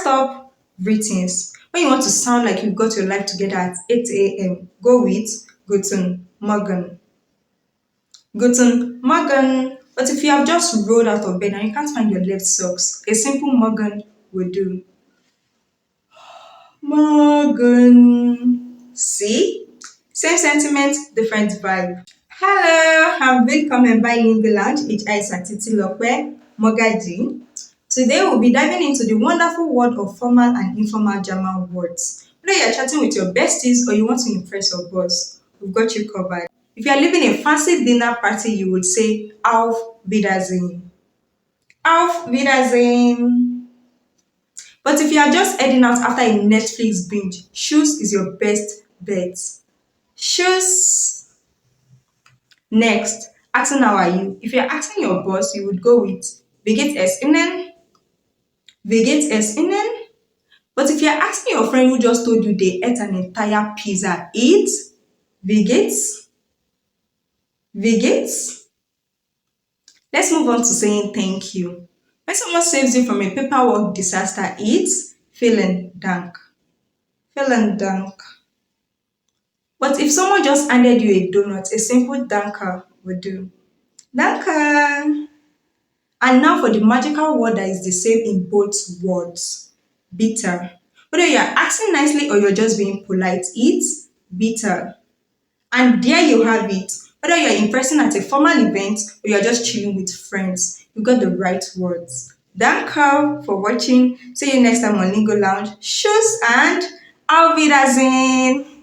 up, greetings. When you want to sound like you've got your life together at 8 a.m., go with Guten Morgen. Guten Morgen. But if you have just rolled out of bed and you can't find your left socks, a simple Morgen will do. Morgen. See? Same sentiment, different vibe. Hello, and welcome Bilingual Lounge. It's Titi Lokwe Mogaji. Today we'll be diving into the wonderful world of formal and informal German words. Whether you're chatting with your besties or you want to impress your boss, we've got you covered. If you're leaving a fancy dinner party, you would say Auf Wiedersehen. Auf Wiedersehen. But if you are just heading out after a Netflix binge, shoes is your best bet. Shoes. Next, asking how are you? If you're asking your boss, you would go with Wie geht es Ihnen? Wie geht es Ihnen? But if you're asking your friend who just told you they ate an entire pizza, eat Wie geht's? Wie geht's? Let's move on to saying thank you. When someone saves you from a paperwork disaster, it's vielen Dank. Vielen Dank. But if someone just handed you a donut, a simple danke would do. Danke. And now for the magical word that is the same in both words. Bitter. Whether you're asking nicely or you're just being polite, it's bitter. And there you have it. Whether you're impressing at a formal event or you're just chilling with friends, you got the right words. Danke for watching. See you next time on Lingo Lounge. Tschüss and Auf Wiedersehen.